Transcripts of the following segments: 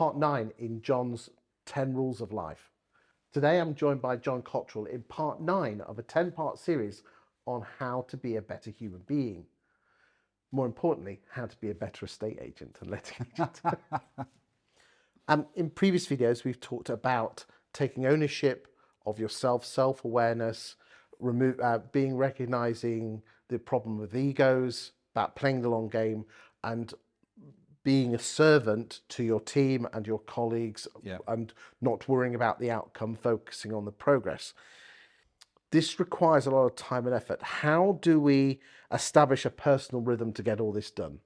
part 9 in John's 10 Rules of Life. Today I'm joined by John Cottrell in part 9 of a 10-part series on how to be a better human being. More importantly, how to be a better estate agent and letting agent. In previous videos, we've talked about taking ownership of yourself, self-awareness, recognizing the problem with egos, about playing the long game, and being a servant to your team and your colleagues, and not worrying about the outcome, focusing on the progress. This requires a lot of time and effort. How do we establish a personal rhythm to get all this done?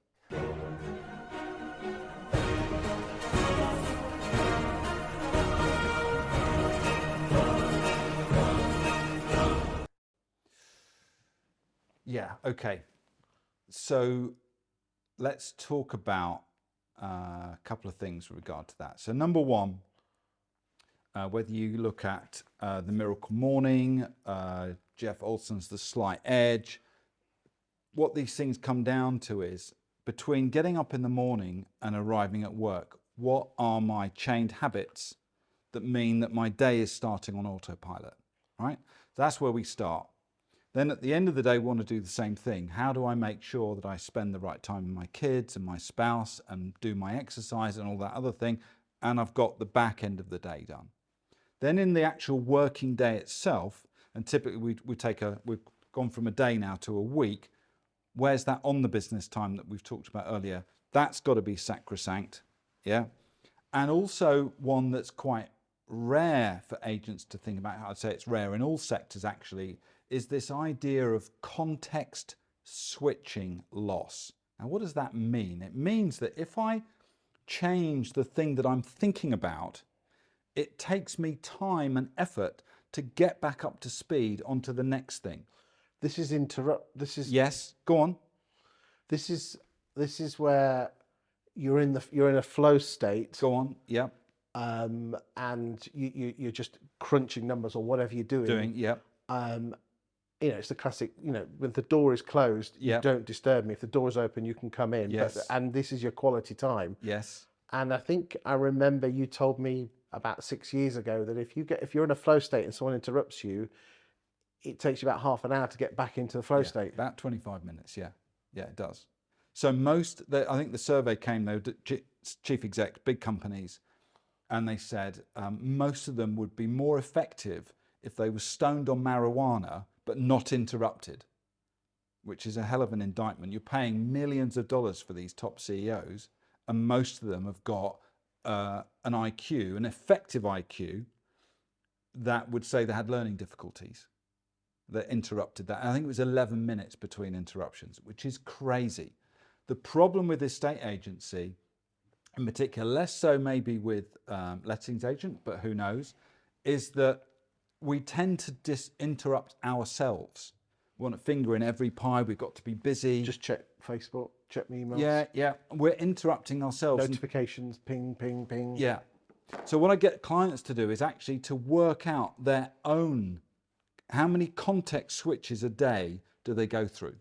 Yeah, okay. So let's talk about a couple of things with regard to that. So number one, whether you look at The Miracle Morning, Jeff Olson's The Slight Edge, what these things come down to is between getting up in the morning and arriving at work, what are my chained habits that mean that my day is starting on autopilot, right? So that's where we start. Then at the end of the day, we want to do the same thing. How do I make sure that I spend the right time with my kids and my spouse and do my exercise and all that other thing, and I've got the back end of the day done? Then in the actual working day itself, and typically we've gone from a day now to a week, where's that on the business time that we've talked about earlier? That's got to be sacrosanct, yeah? And also one that's quite rare for agents to think about, I'd say it's rare in all sectors actually, is this idea of context switching loss. Now, what does that mean? It means that if I change the thing that I'm thinking about, it takes me time and effort to get back up to speed onto the next thing. Yes, go on. This is where you're in a flow state. Go on, yeah. And you're just crunching numbers or whatever you're doing. Yeah. It's the classic, when the door is closed, you don't disturb me. If the door is open, you can come in. Yes. And this is your quality time. Yes. And I remember you told me about 6 years ago that if you're in a flow state and someone interrupts you, it takes you about half an hour to get back into the flow state. About 25 minutes, yeah. Yeah, it does. So I think the survey came though, chief execs, big companies, and they said most of them would be more effective if they were stoned on marijuana but not interrupted, which is a hell of an indictment. You're paying millions of dollars for these top CEOs, and most of them have got an IQ, an effective IQ, that would say they had learning difficulties that interrupted that. And I think it was 11 minutes between interruptions, which is crazy. The problem with estate agency, in particular, less so maybe with lettings agent, but who knows, is that we tend to interrupt ourselves. We want a finger in every pie. We've got to be busy. Just check Facebook, check my emails. Yeah. We're interrupting ourselves. Notifications, ping, ping, ping. Yeah. So what I get clients to do is actually to work out their own, how many context switches a day do they go through?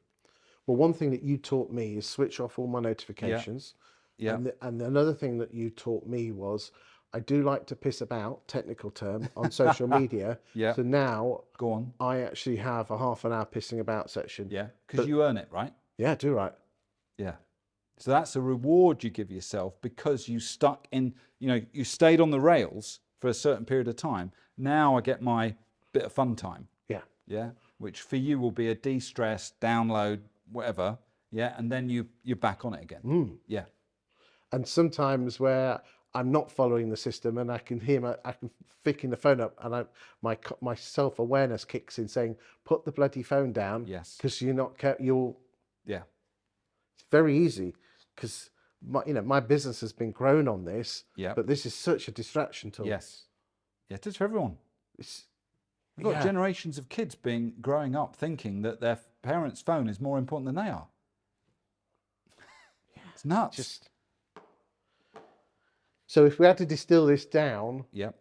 Well, one thing that you taught me is switch off all my notifications. Yeah. And another thing that you taught me was I do like to piss about, technical term, on social media. Yeah. So now Go on. I actually have a half an hour pissing about section. Yeah, because you earn it, right? Yeah, I do, right. Yeah. So that's a reward you give yourself because you stuck in, you stayed on the rails for a certain period of time. Now I get my bit of fun time. Yeah. Yeah. Which for you will be a de-stress, download, whatever. Yeah. And then you're back on it again. Yeah. And sometimes where I'm not following the system and I can picking the phone up and my self-awareness kicks in saying, put the bloody phone down. Yes. Because you're not, Yeah. It's very easy because my business has been grown on this. Yeah. But this is such a distraction tool. Yes. Yeah, it is for everyone. We've got generations of kids growing up thinking that their parents' phone is more important than they are. It's nuts. So if we had to distill this down, Yep.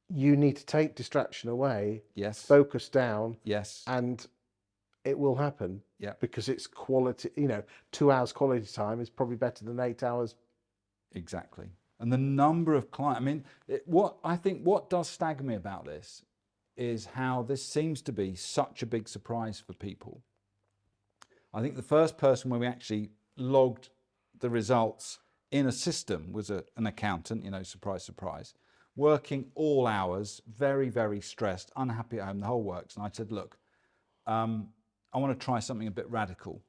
you need to take distraction away, Yes. focus down, Yes. and it will happen. Yeah. Because it's quality, 2 hours quality time is probably better than 8 hours. Exactly. And the number of clients, I mean, what does stagger me about this is how this seems to be such a big surprise for people. I think the first person when we actually logged the results in a system was an accountant, you know, surprise, surprise, working all hours, very, very stressed, unhappy at home, the whole works. And I said, look, I want to try something a bit radical.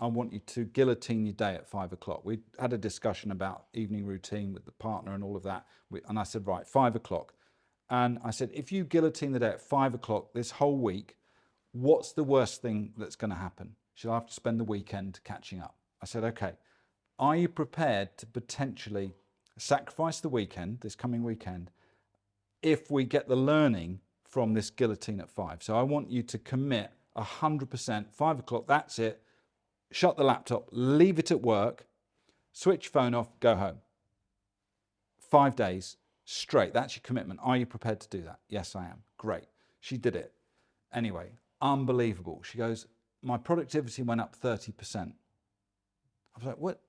I want you to guillotine your day at 5 o'clock. We had a discussion about evening routine with the partner and all of that. And I said, right, 5 o'clock. And I said, if you guillotine the day at 5 o'clock this whole week, what's the worst thing that's going to happen? She'll have to spend the weekend catching up. I said, okay, are you prepared to potentially sacrifice the weekend, this coming weekend, if we get the learning from this guillotine at 5? So I want you to commit 100%, 5 o'clock, that's it. Shut the laptop, leave it at work, switch phone off, go home. 5 days straight, that's your commitment. Are you prepared to do that? Yes, I am. Great. She did it. Anyway, unbelievable. She goes, my productivity went up 30%. I was like, what?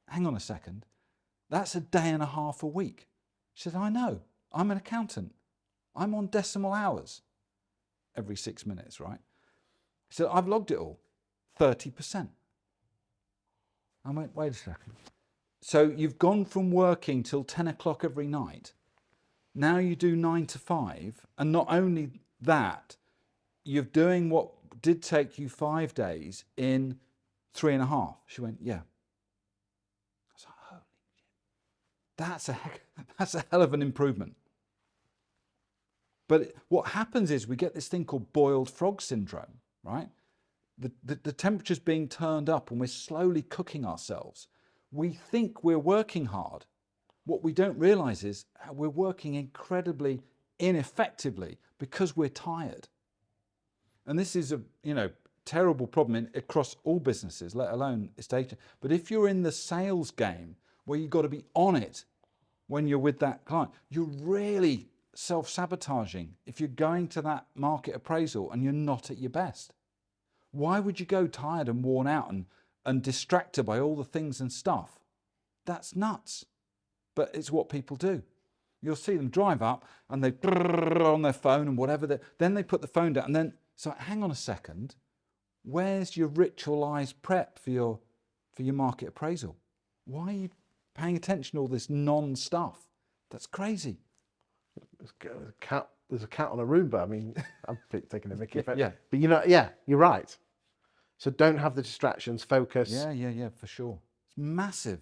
Hang on a second. That's a day and a half a week. She said, I know. I'm an accountant. I'm on decimal hours every 6 minutes, right? She said, I've logged it all. 30%. I went, wait a second. So you've gone from working till 10 o'clock every night. Now you do 9 to 5. And not only that, you're doing what did take you 5 days in 3.5. She went, yeah. I was like, holy shit. That's a hell of an improvement. But what happens is we get this thing called boiled frog syndrome, right? The temperature's being turned up and we're slowly cooking ourselves. We think we're working hard. What we don't realize is we're working incredibly ineffectively because we're tired. And this is a terrible problem across all businesses, let alone estate. But if you're in the sales game where you've got to be on it when you're with that client, you're really self-sabotaging if you're going to that market appraisal and you're not at your best. Why would you go tired and worn out and distracted by all the things and stuff? That's nuts. But it's what people do. You'll see them drive up and they on their phone and whatever. Then they put the phone down and then, so hang on a second. Where's your ritualized prep for your market appraisal? Why are you paying attention to all this non-stuff? That's crazy. There's a cat on a Roomba. I mean, I'm taking a mickey. Yeah. But you're right. So don't have the distractions, focus. Yeah, for sure. It's massive.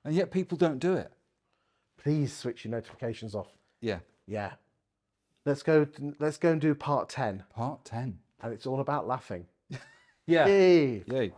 And yet people don't do it. Please switch your notifications off. Yeah. Yeah. Let's go and do part 10. Part 10. And it's all about laughing. Yeah. Yay. Yay.